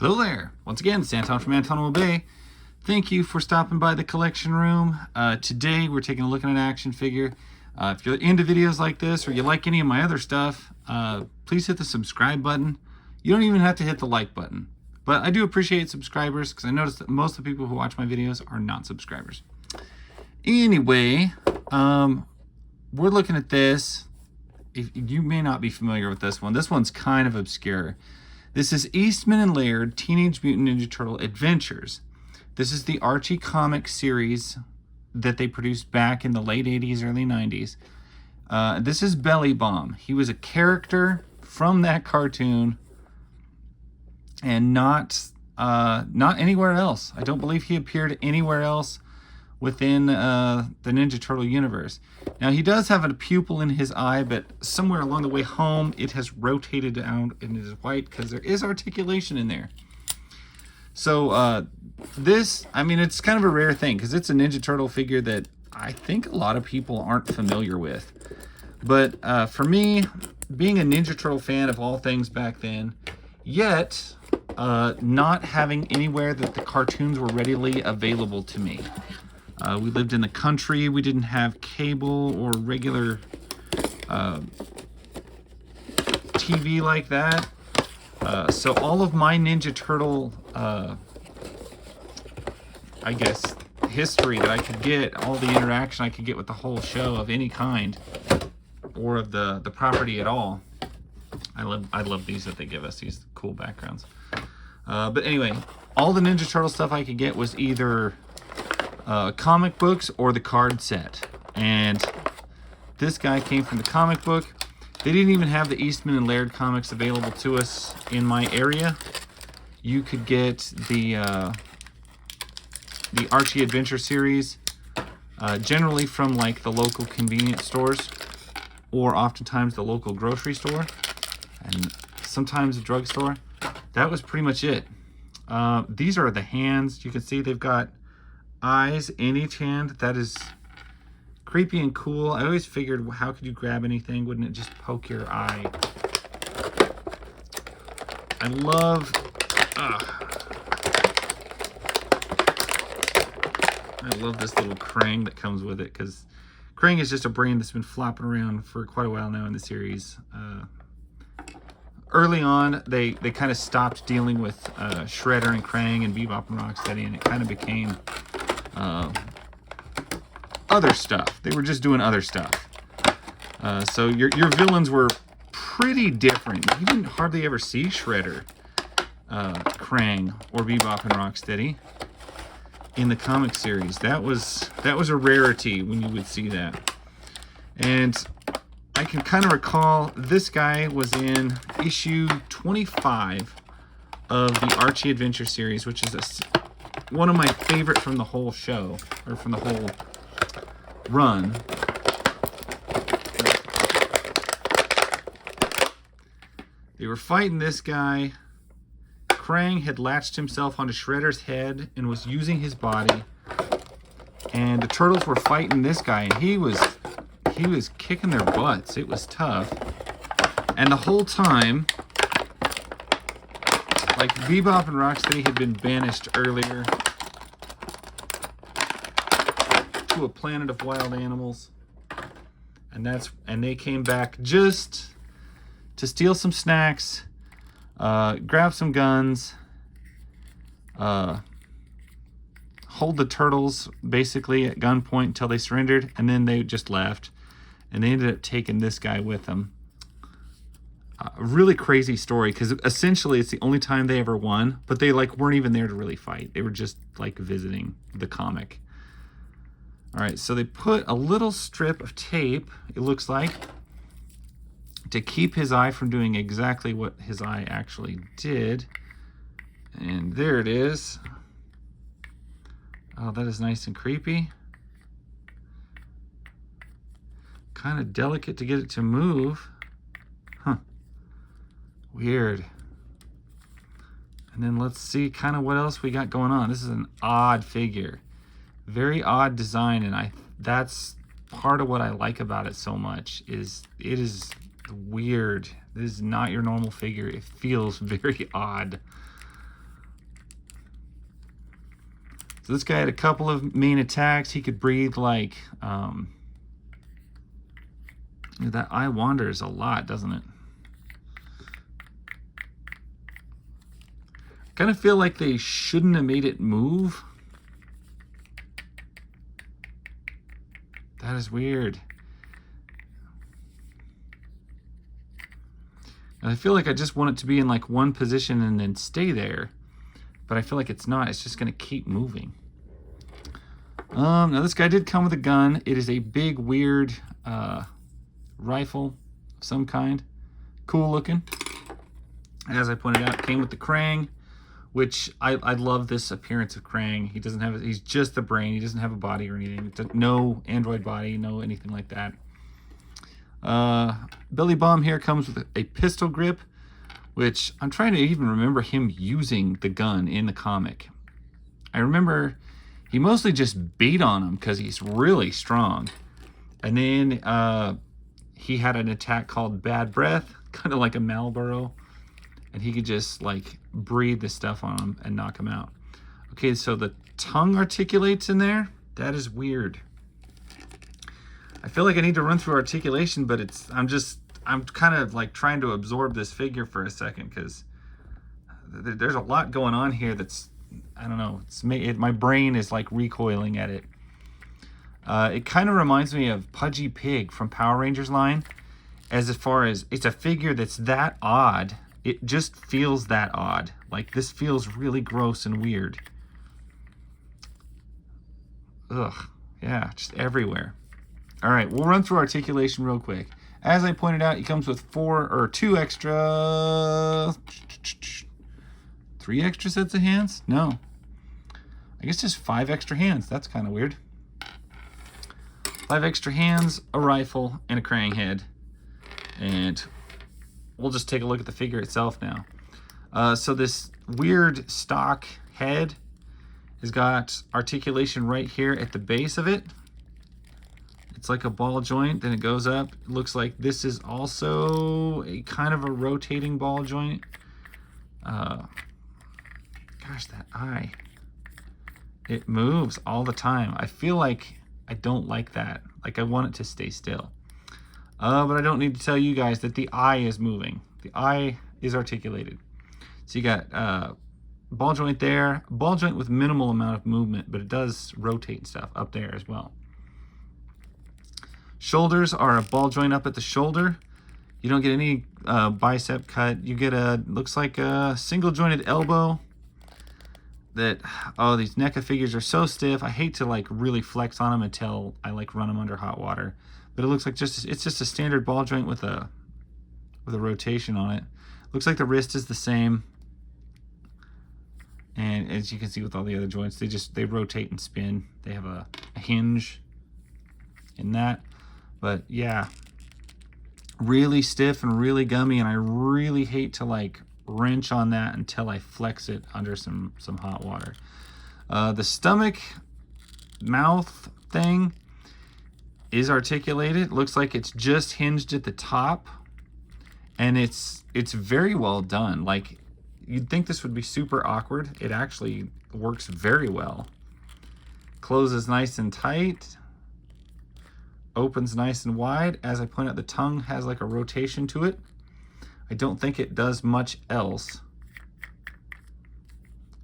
Hello there. Once again, it's Anton from Anton Will Bay. Thank you for stopping by the collection room. Today we're taking a look at an action figure. If you're into videos like this or you like any of my other stuff, please hit the subscribe button. You don't even have to hit the like button. But I do appreciate subscribers because I noticed that most of the people who watch my videos are not subscribers. Anyway, we're looking at this. You may not be familiar with this one. This one's kind of obscure. This is Eastman and Laird Teenage Mutant Ninja Turtle Adventures. This is the Archie comic series that they produced back in the late 80s, early 90s. This is Belly Bomb. He was a character from that cartoon and not anywhere else. I don't believe he appeared anywhere else within the Ninja Turtle universe. Now, he does have a pupil in his eye, but somewhere along the way home, it has rotated out and it is white because there is articulation in there. So this, I mean, it's kind of a rare thing because it's a Ninja Turtle figure that I think a lot of people aren't familiar with. But for me, being a Ninja Turtle fan of all things back then, yet not having anywhere that the cartoons were readily available to me. We lived in the country. We didn't have cable or regular TV like that. So all of my Ninja Turtle, I guess, history that I could get, all the interaction I could get with the whole show of any kind, or of the property at all. I love these that they give us, these cool backgrounds. But anyway, all the Ninja Turtle stuff I could get was either comic books or the card set, and this guy came from the comic book. They didn't even have the Eastman and Laird comics available to us in my area. You could get the Archie Adventure series generally from like the local convenience stores, or oftentimes the local grocery store, and sometimes a drugstore. That was pretty much it. These are the hands. You can see they've got eyes in each hand. That is creepy and cool. I always figured, how could you grab anything? Wouldn't it just poke your eye? I love this little Krang that comes with it, because Krang is just a brain that's been flopping around for quite a while now in the series. Early on, they kind of stopped dealing with Shredder and Krang and Bebop and Rocksteady, and it kind of became other stuff. They were just doing other stuff. So your villains were pretty different. You didn't hardly ever see Shredder, Krang, or Bebop and Rocksteady in the comic series. That was a rarity when you would see that. And I can kind of recall this guy was in issue 25 of the Archie Adventure series, which is one of my favorite from the whole show, or from the whole run. They were fighting this guy. Krang had latched himself onto Shredder's head and was using his body. And the Turtles were fighting this guy, and he was kicking their butts. It was tough. And the whole time, like, Bebop and Rocksteady had been banished earlier to a planet of wild animals, and they came back just to steal some snacks, grab some guns, hold the Turtles basically at gunpoint until they surrendered, and then they just left, and they ended up taking this guy with them. A really crazy story, because essentially it's the only time they ever won, but they like weren't even there to really fight. They were just like visiting the comic. All right, so they put a little strip of tape, it looks like, to keep his eye from doing exactly what his eye actually did. And there it is. Oh, that is nice and creepy. Kind of delicate to get it to move. Huh. Weird. And then let's see kind of what else we got going on. This is an odd figure. Very odd design, and that's part of what I like about it so much. Is it is weird. This is not your normal figure. It feels very odd. So this guy had a couple of main attacks. He could breathe like, that eye wanders a lot, doesn't it? I kind of feel like they shouldn't have made it move. That is weird. And I feel like I just want it to be in like one position and then stay there. But I feel like it's not. It's just going to keep moving. Now this guy did come with a gun. It is a big, weird rifle of some kind. Cool looking. As I pointed out, it came with the Krang, which I love this appearance of Krang. He doesn't have, he's just the brain. He doesn't have a body or anything. No android body, no anything like that. Billy Bomb here comes with a pistol grip, which I'm trying to even remember him using the gun in the comic. I remember he mostly just beat on him because he's really strong. And then he had an attack called Bad Breath, kind of like a Marlboro. And he could just like breathe the stuff on him and knock him out. Okay, so the tongue articulates in there. That is weird. I feel like I need to run through articulation, but I'm kind of like trying to absorb this figure for a second because there's a lot going on here that's, I don't know, my brain is like recoiling at it. It kind of reminds me of Pudgy Pig from Power Rangers line, as far as it's a figure that's that odd. It just feels that odd. Like this feels really gross and weird. Ugh, yeah, just everywhere. All right, we'll run through articulation real quick. As I pointed out, he comes with 3 extra sets of hands? No. I guess just 5 extra hands. That's kind of weird. 5 extra hands, a rifle, and a Krang head. And we'll just take a look at the figure itself now. So this weird stock head has got articulation right here at the base of it. It's like a ball joint, then it goes up. It looks like this is also a kind of a rotating ball joint. Gosh, that eye. It moves all the time. I feel like I don't like that. Like I want it to stay still. But I don't need to tell you guys that the eye is moving. The eye is articulated. So you got ball joint there, ball joint with minimal amount of movement, but it does rotate and stuff up there as well. Shoulders are a ball joint up at the shoulder. You don't get any bicep cut. You get looks like a single jointed elbow. That, oh, these NECA figures are so stiff. I hate to like really flex on them until I like run them under hot water. But it looks like it's just a standard ball joint with a rotation on it. Looks like the wrist is the same. And as you can see with all the other joints, they rotate and spin. They have a hinge in that. But yeah, really stiff and really gummy, and I really hate to like wrench on that until I flex it under some hot water. The stomach mouth thing is articulated. Looks like it's just hinged at the top, and it's very well done. Like you'd think this would be super awkward. It actually works very well. Closes nice and tight. Opens nice and wide. As I point out, the tongue has like a rotation to it. I don't think it does much else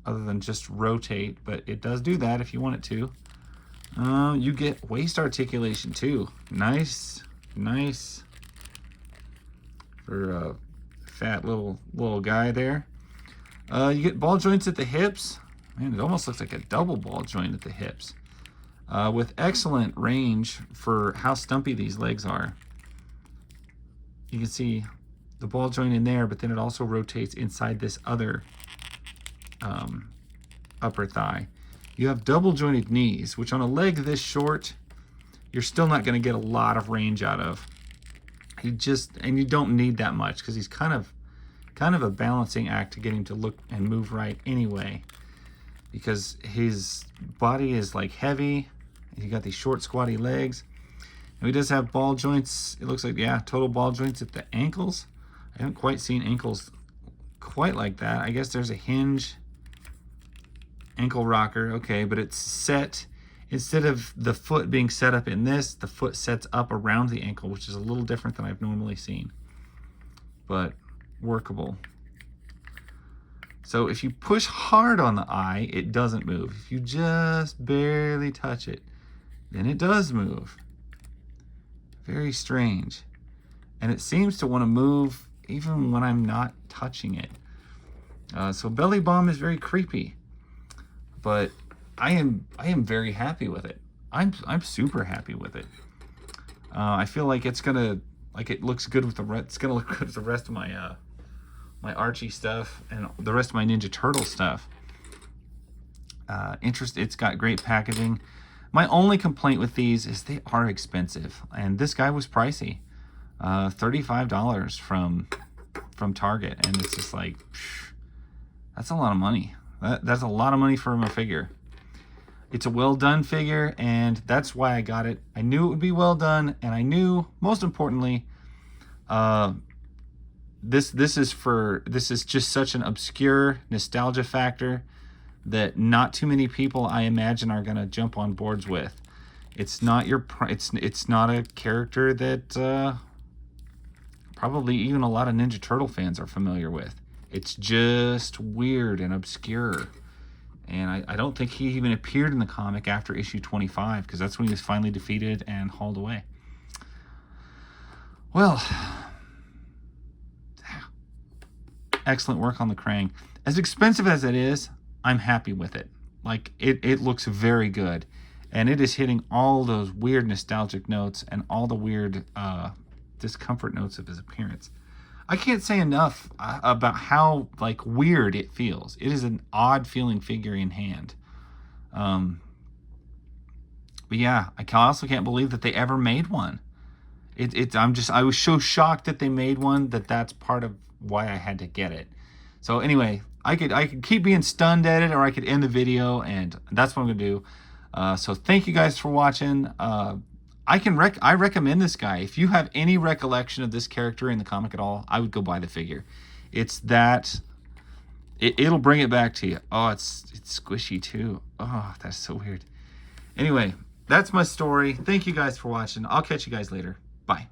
other than just rotate, but it does do that if you want it to. You get waist articulation too. Nice for a fat little guy there. You get ball joints at the hips. Man, it almost looks like a double ball joint at the hips. With excellent range for how stumpy these legs are. You can see the ball joint in there, but then it also rotates inside this other upper thigh. You have double jointed knees, which on a leg this short, you're still not going to get a lot of range out of. And you don't need that much because he's kind of a balancing act to get him to look and move right anyway, because his body is like heavy. You got these short squatty legs. And he does have ball joints. It looks like, yeah, total ball joints at the ankles. I haven't quite seen ankles quite like that. I guess there's a hinge Ankle rocker, okay, but it's set, instead of the foot being set up in this, the foot sets up around the ankle, which is a little different than I've normally seen, but workable. So if you push hard on the eye, it doesn't move. If you just barely touch it, then it does move. Very strange. And it seems to want to move even when I'm not touching it. So Belly Bomb is very creepy, but I am very happy with it. I'm super happy with it. I feel like it's gonna, like, it looks good with the it's gonna look good with the rest of my my Archie stuff and the rest of my Ninja Turtle stuff. It's got great packaging. My only complaint with these is they are expensive, and this guy was pricey. $35 from Target, and it's just like, phew, that's a lot of money. That's a lot of money for a figure. It's a well done figure, and that's why I got it. I knew it would be well done, and I knew, most importantly, this is just such an obscure nostalgia factor that not too many people, I imagine, are gonna jump on boards with. It's not it's not a character that probably even a lot of Ninja Turtle fans are familiar with. It's just weird and obscure. And I don't think he even appeared in the comic after issue 25, because that's when he was finally defeated and hauled away. Well, excellent work on the Krang. As expensive as it is, I'm happy with it. Like, it looks very good. And it is hitting all those weird nostalgic notes and all the weird discomfort notes of his appearance. I can't say enough about how, like, weird it feels. It is an odd feeling figure in hand. But yeah, I also can't believe that they ever made one. I was so shocked that they made one that's part of why I had to get it. So anyway, I could keep being stunned at it, or I could end the video, and that's what I'm gonna do. So thank you guys for watching. I recommend this guy. If you have any recollection of this character in the comic at all, I would go buy the figure. It's that, it'll bring it back to you. Oh, it's squishy too. Oh, that's so weird. Anyway, that's my story. Thank you guys for watching. I'll catch you guys later. Bye.